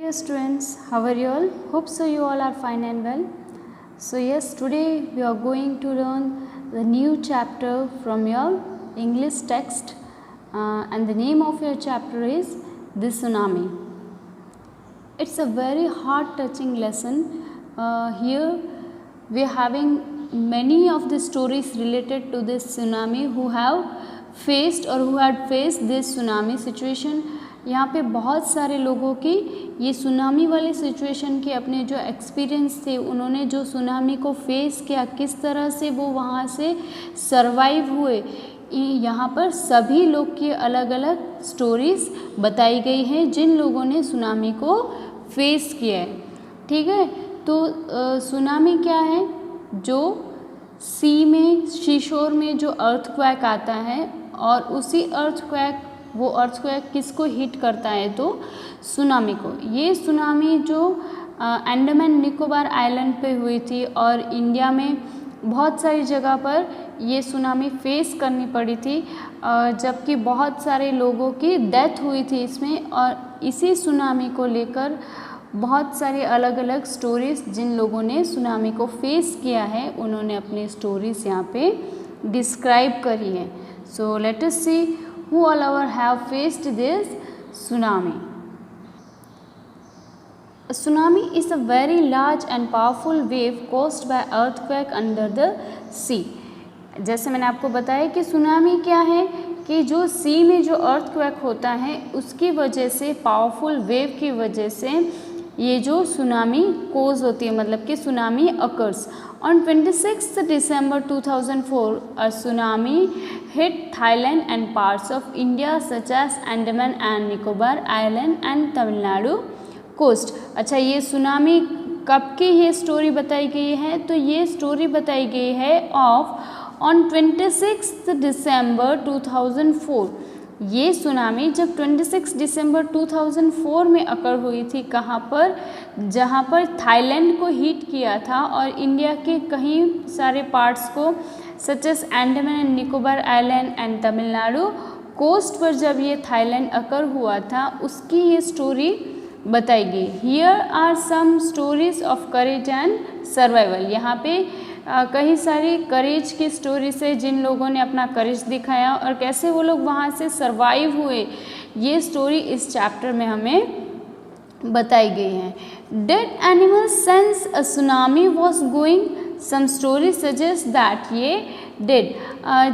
Dear students, how are you all? Hope so you all are fine and well. So yes, today we are going to learn the new chapter from your English text and the name of your chapter is The Tsunami. It's a very heart touching lesson. Here we are having many of the stories related to this tsunami who have faced or who had faced this tsunami situation. यहाँ पे बहुत सारे लोगों की ये tsunami वाले situation के अपने जो एक्सपीरियंस थे, उन्होंने जो सुनामी को फेस किया, किस तरह से वो वहाँ से सरवाइव हुए, यहाँ पर सभी लोग की अलग अलग स्टोरीज बताई गई हैं जिन लोगों ने सुनामी को फेस किया है। ठीक है, तो सुनामी क्या है? जो सी में, शीशोर में जो अर्थक्वेक आता है और उसी अर्थक्वेक, वो अर्थक्वेक किसको हिट करता है? तो सुनामी को। ये सुनामी जो अंडमान निकोबार आइलैंड पे हुई थी और इंडिया में बहुत सारी जगह पर ये सुनामी फेस करनी पड़ी थी, जबकि बहुत सारे लोगों की डेथ हुई थी इसमें। और इसी सुनामी को लेकर बहुत सारी अलग अलग स्टोरीज जिन लोगों ने सुनामी को फेस किया है, उन्होंने अपनी स्टोरीज यहाँ पे डिस्क्राइब करी है। So let us see who all over have faced this tsunami. A tsunami is a very large and powerful wave caused by earthquake under the sea. जैसे मैंने आपको बताया कि सुनामी क्या है कि जो सी में जो अर्थक्वेक होता है उसकी वजह से, पावरफुल वेव की वजह से ये जो सुनामी कोज होती है, मतलब कि tsunami occurs. On 26th December 2004, a tsunami hit Thailand and parts of India such as Andaman and Nicobar Island and Tamil Nadu coast. अच्छा, ये सुनामी कब की ये स्टोरी बताई गई है? तो ये स्टोरी बताई गई है ऑन 26 दिसंबर 2004। ये सुनामी जब 26 दिसंबर 2004 में अकर हुई थी, कहाँ पर? जहाँ पर थाईलैंड को हिट किया था और इंडिया के कई सारे पार्ट्स को such as Andaman and Nicobar island and Tamil Nadu coast पर जब ये थाईलैंड अकर हुआ था, उसकी ये स्टोरी बताई गई। Here are some stories of courage and survival. यहाँ पे कई सारी करेज की स्टोरीज है जिन लोगों ने अपना करेज दिखाया और कैसे वो लोग वहाँ से सरवाइव हुए, ये स्टोरी इस चैप्टर में हमें बताई गई है। Dead animal sense a tsunami was going, some story suggest that ये डेड,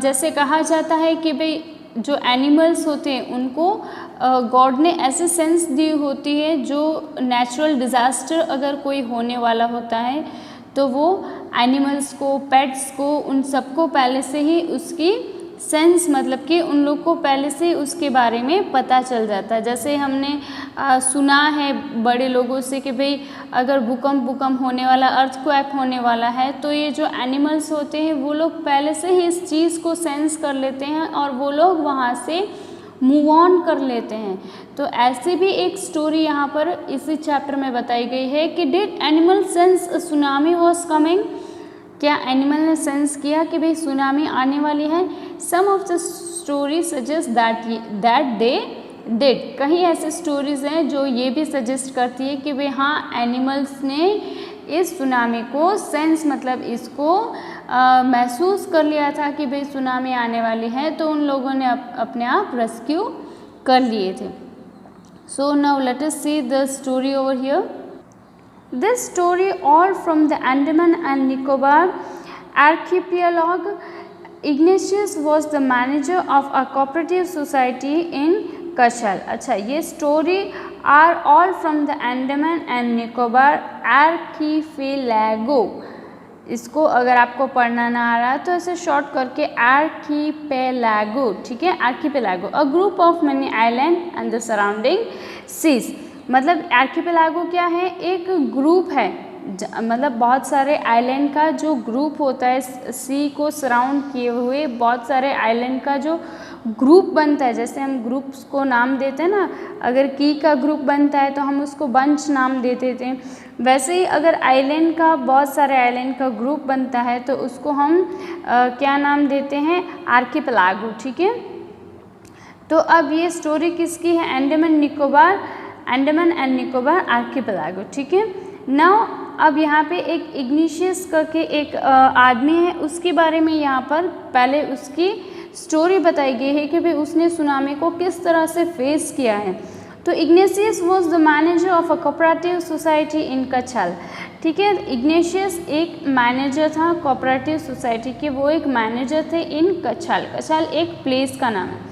जैसे कहा जाता है कि भाई जो एनिमल्स होते हैं उनको गॉड ने ऐसे सेंस दी होती है, जो नेचुरल डिज़ास्टर अगर कोई होने वाला होता है तो वो एनिमल्स को, पेट्स को, उन सबको पहले से ही उसकी सेंस, मतलब कि उन लोग को पहले से उसके बारे में पता चल जाता है। जैसे हमने सुना है बड़े लोगों से कि भाई अगर भूकंप होने वाला, अर्थक्वेक होने वाला है, तो ये जो एनिमल्स होते हैं वो लोग पहले से ही इस चीज़ को सेंस कर लेते हैं और वो लोग वहाँ से मूव ऑन कर लेते हैं। तो ऐसी भी एक स्टोरी यहाँ पर इसी चैप्टर में बताई गई है कि did animal sense tsunami was coming, क्या एनिमल ने सेंस किया कि भाई सुनामी आने वाली है? Some of the story suggest that they did. कहीं ऐसे स्टोरीज हैं जो ये भी सजेस्ट करती है कि भाई हाँ, एनिमल्स ने इस सुनामी को सेंस, मतलब इसको महसूस कर लिया था कि भाई सुनामी आने वाली है, तो उन लोगों ने अपने आप रेस्क्यू कर लिए थे। So now let us see the story over here. This story all from the Andaman and Nicobar archipelago. Ignatius was the manager of a cooperative society in Kashal. अच्छा, ये story are all from the Andaman and Nicobar archipelago. इसको अगर आपको पढ़ना ना आ रहा तो ऐसे शॉर्ट करके archipelago, ठीक है, archipelago, a group of many island and the surrounding seas. मतलब आर्किपेलागो क्या है? एक ग्रुप है, मतलब बहुत सारे आइलैंड का जो ग्रुप होता है, सी को सराउंड किए हुए बहुत सारे आइलैंड का जो ग्रुप बनता है। जैसे हम ग्रुप्स को नाम देते हैं ना, अगर की का ग्रुप बनता है तो हम उसको बंच नाम दे देते हैं, वैसे ही अगर आइलैंड का, बहुत सारे आइलैंड का ग्रुप बनता है तो उसको हम क्या नाम देते हैं? आर्किपेलागो, ठीक है। तो अब ये स्टोरी किसकी है? अंडमान निकोबार अंडमान एंड निकोबार आर्किपेलागो, ठीक है। नाउ अब यहाँ पे एक इग्निशियस करके एक आदमी है, उसके बारे में यहाँ पर पहले उसकी स्टोरी बताई गई है कि भाई उसने सुनामी को किस तरह से फेस किया है। तो Ignatius was the manager of a cooperative society in Kachal, ठीक है। इग्नेशियस एक मैनेजर था कोऑपरेटिव सोसाइटी के, वो एक मैनेजर थे इन कछाल। कछाल एक प्लेस का नाम है।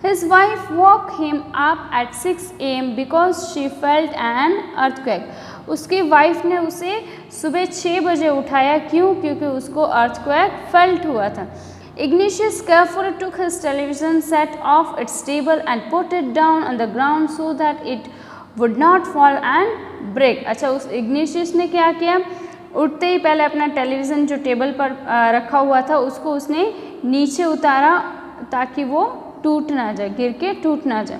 His wife woke him up at 6 AM because she felt an earthquake. उसकी वाइफ ने उसे सुबह 6 बजे उठाया, क्यों? क्योंकि उसको earthquake felt हुआ था। Ignatius carefully took his television set off its table and put it down on the ground so that it would not fall and break. अच्छा, उस Ignatius ने क्या किया? उठते ही पहले अपना टेलीविज़न जो टेबल पर रखा हुआ था उसको उसने नीचे उतारा ताकि वो टूट ना जाए, गिर के टूट ना जाए।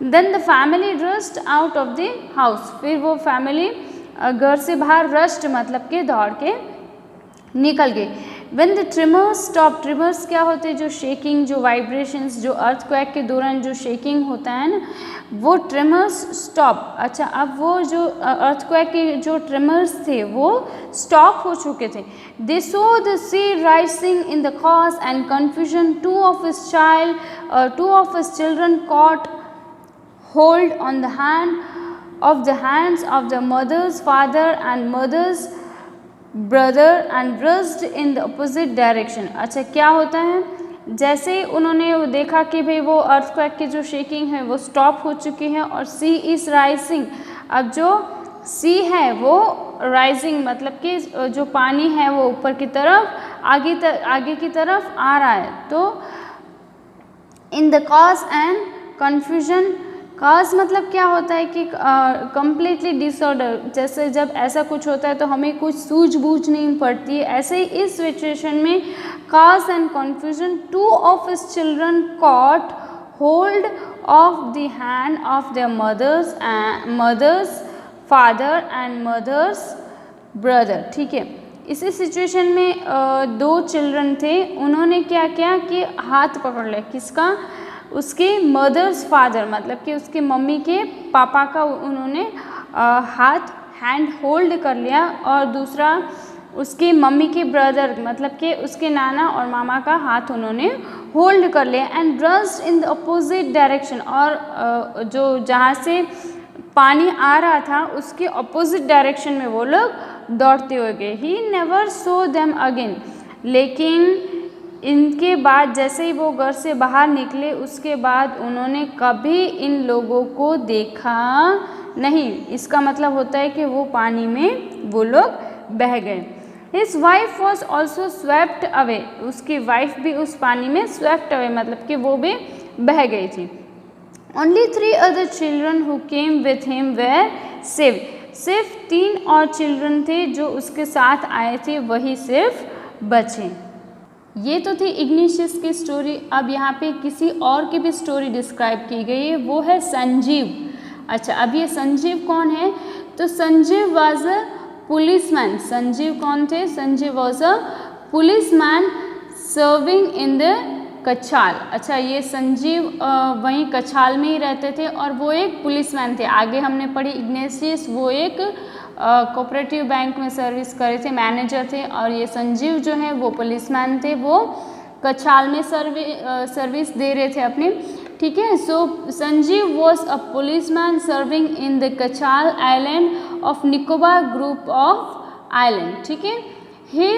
Then the family rushed out of the house, फिर वो फैमिली घर से बाहर रस्ट मतलब के दौड़ के निकल गई। When the trimmers stop, trimmers क्या होते हैं? जो शेकिंग, जो वाइब्रेशंस, जो अर्थक्वेक के दौरान जो शेकिंग होता है ना, वो ट्रिमर्स स्टॉप। अच्छा, अब वो जो अर्थक्वेक के जो ट्रिमर्स थे वो स्टॉप हो चुके थे। They saw the sea rising in the chaos and confusion, two of his children caught hold on the hands of the mother's father and mother's brother and rushed in the opposite direction. अच्छा, क्या होता है? जैसे ही उन्होंने वो देखा कि भाई वो अर्थक्वेक की जो शेकिंग है वो स्टॉप हो चुकी है और सी इज़ राइजिंग, अब जो सी है वो राइजिंग मतलब कि जो पानी है वो ऊपर की तरफ आगे की तरफ आ रहा है। तो in the chaos and confusion, chaos मतलब क्या होता है कि कम्प्लीटली डिसऑर्डर, जैसे जब ऐसा कुछ होता है तो हमें कुछ सूझबूझ नहीं पड़ती है, ऐसे ही इस सिचुएशन में chaos and confusion, two of his children caught hold of the hand of their mother's father and mother's brother, ठीक है। इसी सिचुएशन में दो चिल्ड्रन थे, उन्होंने क्या किया कि हाथ पकड़ लिया, किसका? उसके मदर्स फादर मतलब कि उसके मम्मी के पापा का उन्होंने हैंड होल्ड कर लिया, और दूसरा उसकी मम्मी के ब्रदर मतलब कि उसके नाना और मामा का हाथ उन्होंने होल्ड कर लिया। And rushed in the opposite direction, और जो जहाँ से पानी आ रहा था उसके अपोजिट डायरेक्शन में वो लोग दौड़ते हुए गए। He never so them again, लेकिन इनके बाद जैसे ही वो घर से बाहर निकले उसके बाद उन्होंने कभी इन लोगों को देखा नहीं। इसका मतलब होता है कि वो पानी में वो लोग बह गए। His wife was also swept away, उसकी वाइफ भी उस पानी में स्वेप्ट अवे मतलब कि वो भी बह गई थी। Only 3 other children who came with him were save, सिर्फ 3 और चिल्ड्रन थे जो उसके साथ आए थे, वही सिर्फ बचे। ये तो थी इग्निशियस की स्टोरी। अब यहाँ पे किसी और की भी स्टोरी डिस्क्राइब की गई है, वो है संजीव। अच्छा, अब ये संजीव कौन है? तो Sanjeev was a policeman. Sanjeev कौन थे? Sanjeev was a policeman serving in the Kachal. अच्छा, ये संजीव वहीं कछाल में ही रहते थे और वो एक पुलिसमैन थे। आगे हमने पढ़ी इग्नेशियस वो एक कोऑपरेटिव बैंक में सर्विस करे थे, मैनेजर थे, और ये संजीव जो है वो पुलिसमैन थे, वो कछाल में सर्विस दे रहे थे अपने, ठीक है। So Sanjeev was a policeman serving in the Kachal island of Nicobar group of island, ठीक है। He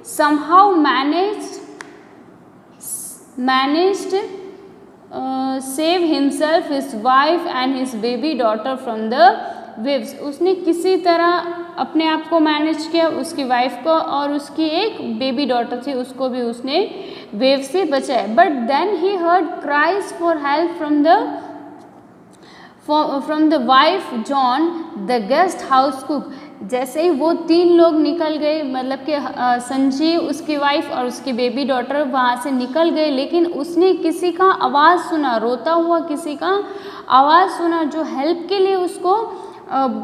somehow managed save himself, his wife and his baby daughter from the waves. उसने किसी तरह अपने आप को मैनेज किया, उसकी वाइफ को और उसकी एक बेबी डॉटर थी उसको भी उसने वेव से बचाया। But then he heard cries for help from the wife John the guest house cook. जैसे ही वो 3 लोग निकल गए, मतलब कि संजीव, उसकी वाइफ और उसकी बेबी डॉटर वहाँ से निकल गए, लेकिन उसने किसी का आवाज़ सुना, रोता हुआ किसी का आवाज़ सुना जो हेल्प के लिए उसको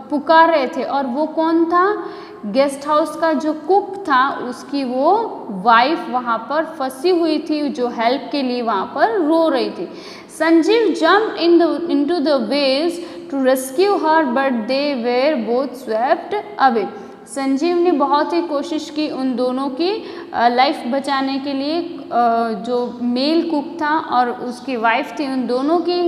पुकार रहे थे। और वो कौन था? गेस्ट हाउस का जो कुक था उसकी वो वाइफ वहाँ पर फंसी हुई थी जो हेल्प के लिए वहाँ पर रो रही थी। Sanjeev jump into the waves to rescue her but they were both swept away. Sanjeev ने बहुत ही कोशिश की उन दोनों की लाइफ बचाने के लिए। जो मेल कुक था और उसकी वाइफ थी, उन दोनों की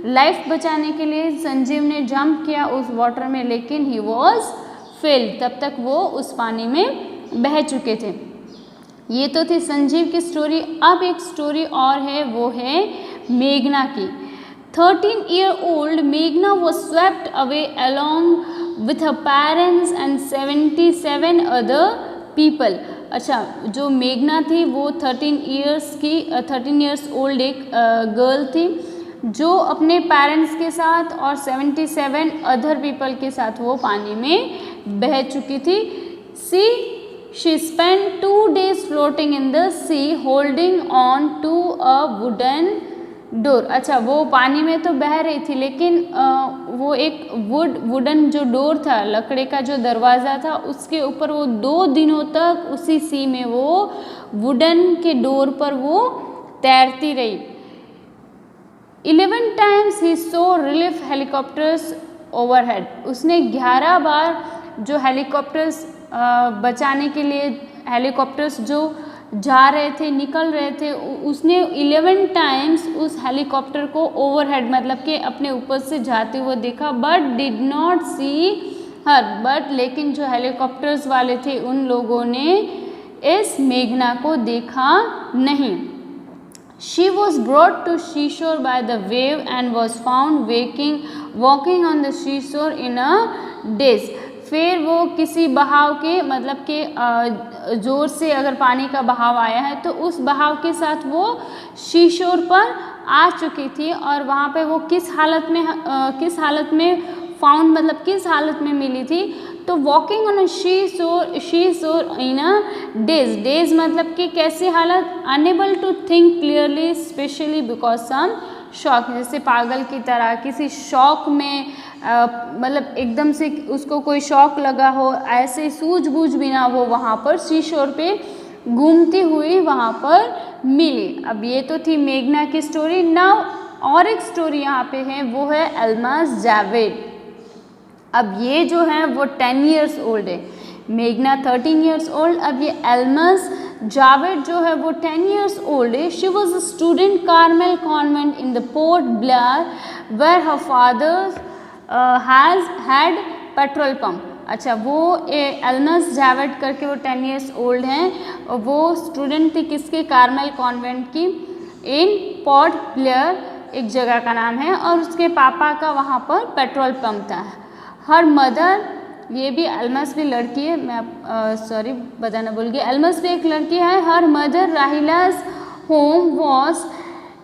लाइफ बचाने के लिए संजीव ने जंप किया उस वाटर में, लेकिन ही वॉज फेल्ड। तब तक वो उस पानी में बह चुके थे। ये तो थी संजीव की स्टोरी। अब एक स्टोरी और है, वो है मेघना की। 13-year-old Meghna was swept away along with her parents and 77 other people। अच्छा, जो मेघना थी वो 13 years old एक गर्ल थी जो अपने पेरेंट्स के साथ और 77 अदर पीपल के साथ वो पानी में बह चुकी थी। She spent 2 days floating in the sea holding on to a wooden door. अच्छा, वो पानी में तो बह रही थी, लेकिन वो एक वुडन जो डोर था, लकड़े का जो दरवाज़ा था, उसके ऊपर वो 2 दिनों तक उसी सी में वो वुडन के डोर पर वो तैरती रही। 11 times he saw relief helicopters overhead। उसने 11 बार जो हेलीकॉप्टर्स बचाने के लिए हेलीकॉप्टर्स जो जा रहे थे, निकल रहे थे, उसने 11 टाइम्स उस हेलीकॉप्टर को ओवरहेड मतलब कि अपने ऊपर से जाते हुए देखा। But did not see her. But लेकिन जो हेलीकॉप्टर्स वाले थे उन लोगों ने इस मेघना को देखा नहीं। She was brought to seashore by the wave and was found walking on the seashore in a daze। फिर वो किसी बहाव के मतलब के ज़ोर से अगर पानी का बहाव आया है तो उस बहाव के साथ वो शीशोर पर आ चुकी थी। और वहाँ पे वो किस हालत में फाउंड मतलब किस हालत में मिली थी, तो walking on a seashore in a daze मतलब कि कैसी हालत, unable to think clearly specially because some shock, जैसे पागल की तरह किसी शॉक में मतलब एकदम से उसको कोई शॉक लगा हो, ऐसे सूझबूझ बिना वो वहाँ पर सीशोर पे घूमती हुई वहाँ पर मिली। अब ये तो थी मेघना की स्टोरी। नाउ और एक स्टोरी यहाँ पे है, वो है अल्मास जावेद। अब ये जो है वो 10 years old है, मेघना 13 years old। अब ये अल्मास जावेद जो है वो 10 years old है। She was a student Carmel convent in the Port Blair where her father had petrol pump. अच्छा, वो अल्मास जावेद करके वो 10 years old हैं। वो स्टूडेंट थी किसके, कार्मेल कॉन्वेंट की, इन पोर्ट ब्लेयर एक जगह का नाम है, और उसके पापा का वहाँ पर पेट्रोल पम्प था। हर मदर, ये भी अल्मास भी लड़की है, मैं सॉरी बताना भूल गई, अल्मास भी एक लड़की है। Her mother Rahila's home was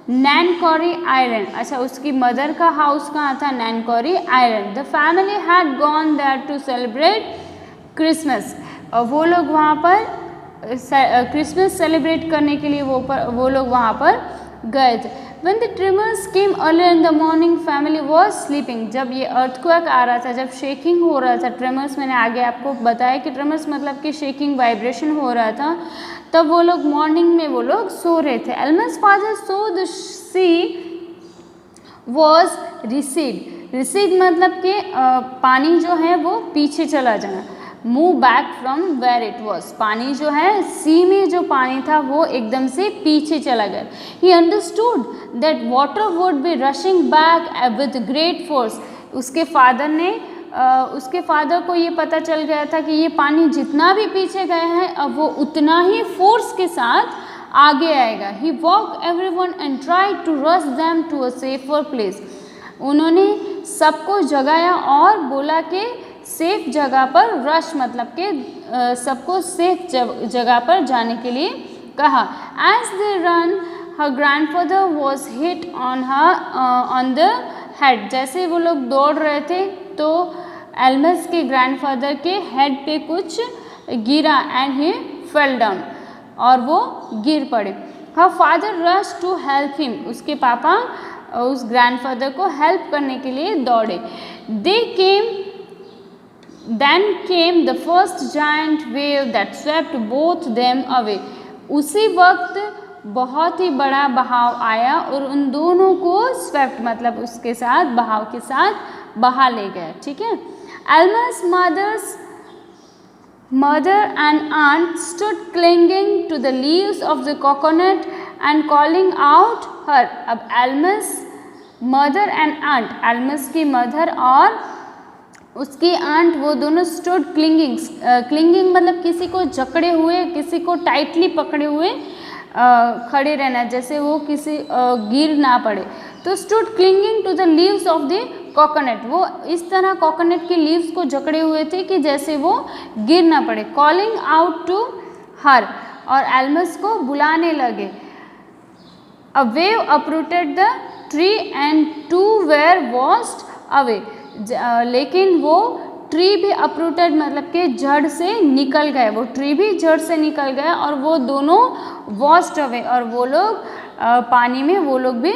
Nancowry island. अच्छा, उसकी मदर का हाउस कहाँ था, Nancowry island. The family had gone there to celebrate Christmas. और वो लोग वहाँ पर क्रिसमस सेलिब्रेट करने के लिए वो लोग वहाँ पर गए थे। When the tremors came early in the morning, family was sleeping। जब ये अर्थक्वेक आ रहा था, जब शेकिंग हो रहा था, ट्रेमर्स मैंने आगे आपको बताया कि ट्रेमर्स मतलब कि शेकिंग वाइब्रेशन हो रहा था, तब वो लोग मॉर्निंग में वो लोग सो रहे थे। Almas father saw the sea was receded मतलब कि पानी जो है वो पीछे चला जाना, move back from where it was. पानी जो है, सी में जो पानी था वो एकदम से पीछे चला गया। He understood that water would be rushing back with great force. उसके फादर को ये पता चल गया था कि ये पानी जितना भी पीछे गया है अब वो उतना ही फोर्स के साथ आगे आएगा। He woke everyone and try to rush them to a safer place. उन्होंने सबको जगाया और बोला कि सेफ जगह पर, रश मतलब कि सबको सेफ जगह पर जाने के लिए कहा। As they run her grandfather was hit on the head. जैसे वो लोग दौड़ रहे थे तो अल्मास के ग्रैंडफादर के हेड पे कुछ गिरा एंड ही फेल डाउन, और वो गिर पड़े। Her father rush to help him. उसके पापा उस ग्रैंडफादर को हेल्प करने के लिए दौड़े। Then came the first giant wave that swept both them away। उसी वक्त बहुत ही बड़ा बहाव आया और उन दोनों को स्वेप्ट मतलब उसके साथ बहाव के साथ बहा ले गया, ठीक है। Elms mother and aunt stood clinging to the leaves of the coconut and calling out her। अब Almas mother and aunt, Almas की मदर और उसकी आंट, वो दोनों स्टूड क्लिंगिंग, क्लिंगिंग मतलब किसी को जकड़े हुए, किसी को टाइटली पकड़े हुए खड़े रहना, जैसे वो किसी गिर ना पड़े। तो stood clinging to the leaves of the coconut, वो इस तरह कोकोनट के लीव्स को जकड़े हुए थे कि जैसे वो गिर ना पड़े। कॉलिंग आउट टू हर, और एल्मस को बुलाने लगे। A wave uprooted the tree and two were washed away, लेकिन वो ट्री भी अपरूटेड मतलब कि जड़ से निकल गए, वो ट्री भी जड़ से निकल गए और वो दोनों वॉस्ड अवे, और वो लोग पानी में वो लोग भी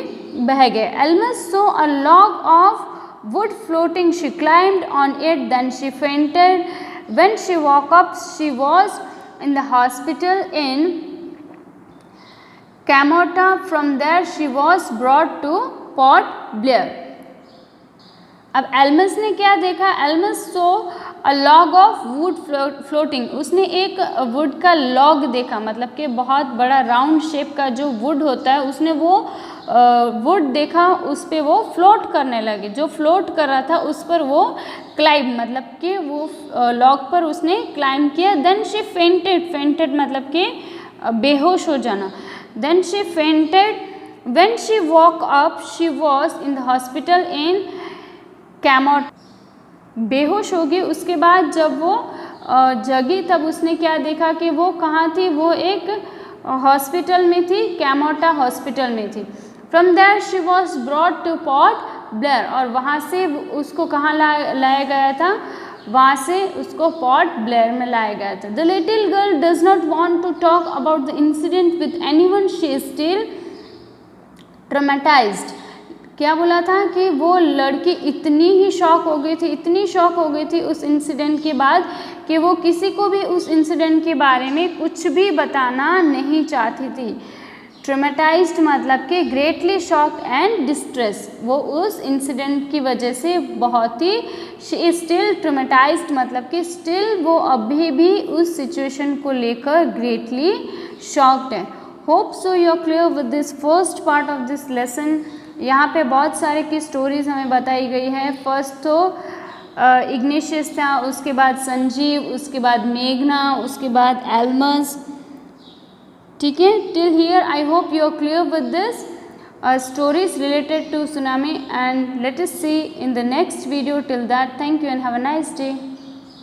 बह गए। Elms so a log of wood floating, she climbed on it, then she fainted. When she woke up, she was in the hospital in Camota. From there she was brought to Port Blair। अब Elms ने क्या देखा? Elms so a log of would floating, उसने एक would का log देखा, मतलब कि बहुत बड़ा राउंड शेप का जो वुड होता है, उसने वो वुड देखा, उस पर वो फ्लोट करने लगे। जो फ्लोट कर रहा था उस पर वो क्लाइंब, मतलब कि वो लॉग पर उसने क्लाइंब किया। देन शी फेंटेड, फेंटेड मतलब कि बेहोश हो जाना। Then she fainted, when she woke up she was in the hospital in Camorta, बेहोश होगी। उसके बाद जब वो जगी तब उसने क्या देखा कि वो कहाँ थी? वो एक हॉस्पिटल में थी, कैमोटा हॉस्पिटल में थी। From there she was brought to Port Blair, और वहाँ से उसको कहाँ लाया गया था? वहाँ से उसको पोर्ट ब्लेयर में लाया गया था। The little girl does not want to talk about the incident with anyone, she is still traumatised. क्या बोला था कि वो लड़की इतनी ही शॉक हो गई थी, इतनी शॉक हो गई थी उस इंसिडेंट के बाद कि वो किसी को भी उस इंसिडेंट के बारे में कुछ भी बताना नहीं चाहती थी। ट्रॉमेटाइज्ड मतलब कि ग्रेटली शॉक एंड डिस्ट्रेस, वो उस इंसिडेंट की वजह से बहुत ही, शी इज स्टिल ट्रॉमेटाइज्ड मतलब कि स्टिल वो अभी भी उस सिचुएशन को लेकर ग्रेटली शॉक्ड है। Hope so you are clear with this first part of this lesson. यहाँ पे बहुत सारे की स्टोरीज हमें बताई गई है। फर्स्ट तो इग्नेशियस था, उसके बाद संजीव, उसके बाद मेघना, उसके बाद एल्मस, ठीक है। Till here I hope you are clear with this stories related to tsunami, and let us see in the next video. Till that, thank you and have a nice day.